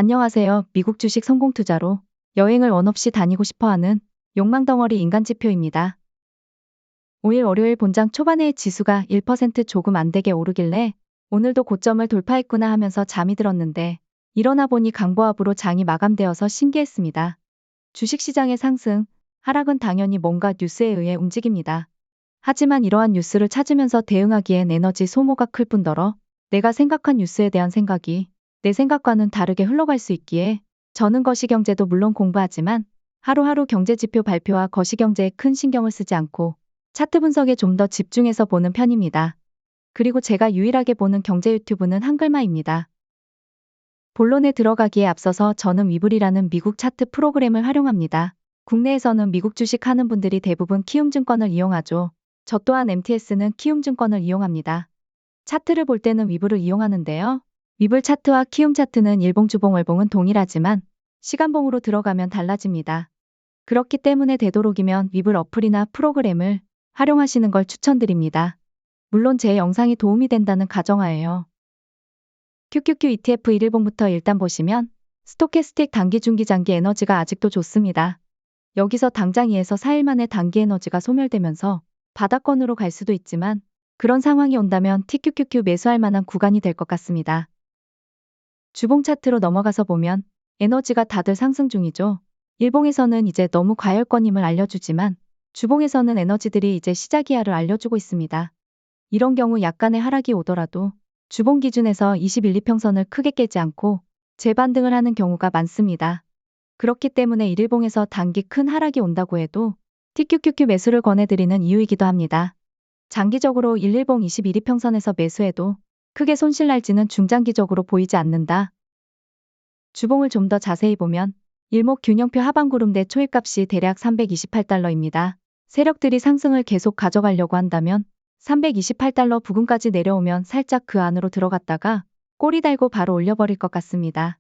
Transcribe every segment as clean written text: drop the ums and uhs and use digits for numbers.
안녕하세요. 미국 주식 성공 투자로 여행을 원 없이 다니고 싶어하는 욕망덩어리 인간지표입니다. 5일 월요일 본장 초반에 지수가 1% 조금 안 되게 오르길래 오늘도 고점을 돌파했구나 하면서 잠이 들었는데 일어나 보니 강보합으로 장이 마감되어서 신기했습니다. 주식시장의 상승, 하락은 당연히 뭔가 뉴스에 의해 움직입니다. 하지만 이러한 뉴스를 찾으면서 대응하기엔 에너지 소모가 클 뿐더러 내가 생각한 뉴스에 대한 생각이 내 생각과는 다르게 흘러갈 수 있기에 저는 거시경제도 물론 공부하지만 하루하루 경제지표 발표와 거시경제에 큰 신경을 쓰지 않고 차트 분석에 좀 더 집중해서 보는 편입니다. 그리고 제가 유일하게 보는 경제 유튜브는 한글마입니다. 본론에 들어가기에 앞서서 저는 위블이라는 미국 차트 프로그램을 활용합니다. 국내에서는 미국 주식 하는 분들이 대부분 키움증권을 이용하죠. 저 또한 MTS는 키움증권을 이용합니다. 차트를 볼 때는 위블을 이용하는데요. 위블 차트와 키움 차트는 일봉, 주봉, 월봉은 동일하지만 시간봉으로 들어가면 달라집니다. 그렇기 때문에 되도록이면 위블 어플이나 프로그램을 활용하시는 걸 추천드립니다. 물론 제 영상이 도움이 된다는 가정하에요. QQQ ETF 1일봉부터 일단 보시면 스토캐스틱 단기, 중기, 장기 에너지가 아직도 좋습니다. 여기서 당장 2에서 4일 만에 단기 에너지가 소멸되면서 바닥권으로 갈 수도 있지만 그런 상황이 온다면 TQQQ 매수할 만한 구간이 될 것 같습니다. 주봉 차트로 넘어가서 보면 에너지가 다들 상승 중이죠. 일봉에서는 이제 너무 과열권임을 알려주지만 주봉에서는 에너지들이 이제 시작이야를 알려주고 있습니다. 이런 경우 약간의 하락이 오더라도 주봉 기준에서 21, 2평선을 크게 깨지 않고 재반등을 하는 경우가 많습니다. 그렇기 때문에 1일봉에서 단기 큰 하락이 온다고 해도 TQQQ 매수를 권해드리는 이유이기도 합니다. 장기적으로 1일봉 21, 2평선에서 매수해도 크게 손실 날지는 중장기적으로 보이지 않는다. 주봉을 좀 더 자세히 보면 일목균형표 하방구름대 초입값이 대략 328달러입니다. 세력들이 상승을 계속 가져가려고 한다면 328달러 부근까지 내려오면 살짝 그 안으로 들어갔다가 꼬리 달고 바로 올려버릴 것 같습니다.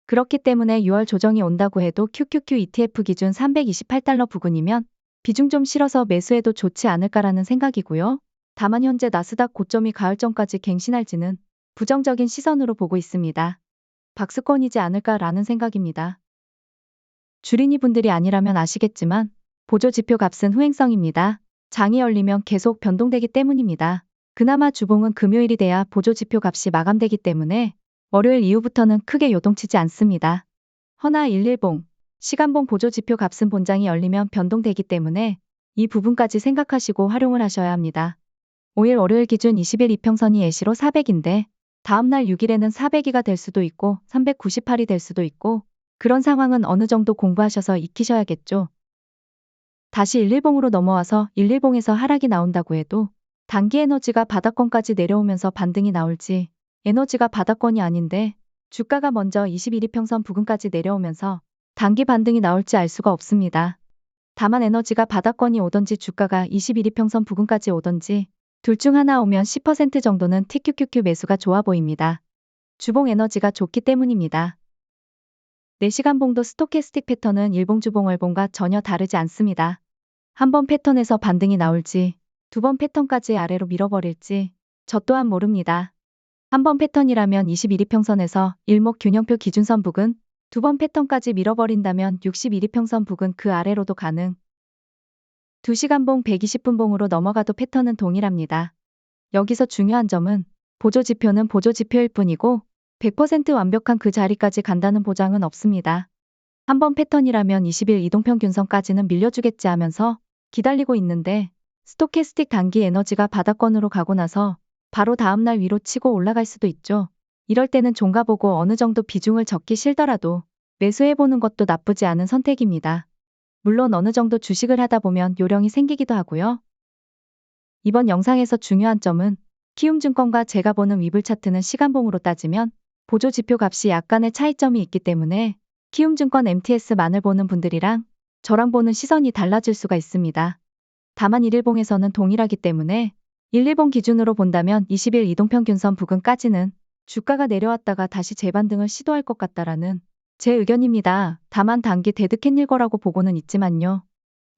그렇기 때문에 6월 조정이 온다고 해도 QQQ ETF 기준 328달러 부근이면 비중 좀 실어서 매수해도 좋지 않을까라는 생각이고요. 다만 현재 나스닥 고점이 가을 전까지 갱신할지는 부정적인 시선으로 보고 있습니다. 박스권이지 않을까라는 생각입니다. 주린이 분들이 아니라면 아시겠지만 보조지표 값은 후행성입니다. 장이 열리면 계속 변동되기 때문입니다. 그나마 주봉은 금요일이 돼야 보조지표 값이 마감되기 때문에 월요일 이후부터는 크게 요동치지 않습니다. 허나 1일봉, 시간봉 보조지표 값은 본장이 열리면 변동되기 때문에 이 부분까지 생각하시고 활용을 하셔야 합니다. 5일 월요일 기준 20일 이평선이 예시로 400인데 다음날 6일에는 402가 될 수도 있고 398이 될 수도 있고 그런 상황은 어느 정도 공부하셔서 익히셔야겠죠. 다시 1일봉으로 넘어와서 1일봉에서 하락이 나온다고 해도 단기 에너지가 바닥권까지 내려오면서 반등이 나올지 에너지가 바닥권이 아닌데 주가가 먼저 21이평선 부근까지 내려오면서 단기 반등이 나올지 알 수가 없습니다. 다만 에너지가 바닥권이 오던지 주가가 21이평선 부근까지 오던지 둘 중 하나 오면 10% 정도는 TQQQ 매수가 좋아 보입니다. 주봉 에너지가 좋기 때문입니다. 4시간봉도 스토캐스틱 패턴은 일봉, 주봉, 월봉과 전혀 다르지 않습니다. 한 번 패턴에서 반등이 나올지 두 번 패턴까지 아래로 밀어버릴지 저 또한 모릅니다. 한 번 패턴이라면 21이평선에서 일목균형표 기준선 부근, 두 번 패턴까지 밀어버린다면 61이평선 부근 그 아래로도 가능. 2시간봉 120분봉으로 넘어가도 패턴은 동일합니다. 여기서 중요한 점은 보조지표는 보조지표일 뿐이고 100% 완벽한 그 자리까지 간다는 보장은 없습니다. 한 번 패턴이라면 20일 이동평균선까지는 밀려주겠지 하면서 기다리고 있는데 스토캐스틱 단기 에너지가 바닥권으로 가고 나서 바로 다음날 위로 치고 올라갈 수도 있죠. 이럴 때는 종가 보고 어느 정도 비중을 적기 싫더라도 매수해보는 것도 나쁘지 않은 선택입니다. 물론 어느 정도 주식을 하다 보면 요령이 생기기도 하고요. 이번 영상에서 중요한 점은 키움증권과 제가 보는 위블 차트는 시간봉으로 따지면 보조지표 값이 약간의 차이점이 있기 때문에 키움증권 MTS만을 보는 분들이랑 저랑 보는 시선이 달라질 수가 있습니다. 다만 1일봉에서는 동일하기 때문에 1일봉 기준으로 본다면 20일 이동평균선 부근까지는 주가가 내려왔다가 다시 재반등을 시도할 것 같다라는 제 의견입니다. 다만 단기 데드캣일 거라고 보고는 있지만요.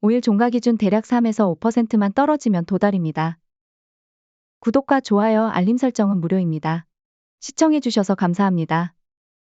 5일 종가 기준 대략 3에서 5%만 떨어지면 도달입니다. 구독과 좋아요, 알림 설정은 무료입니다. 시청해주셔서 감사합니다.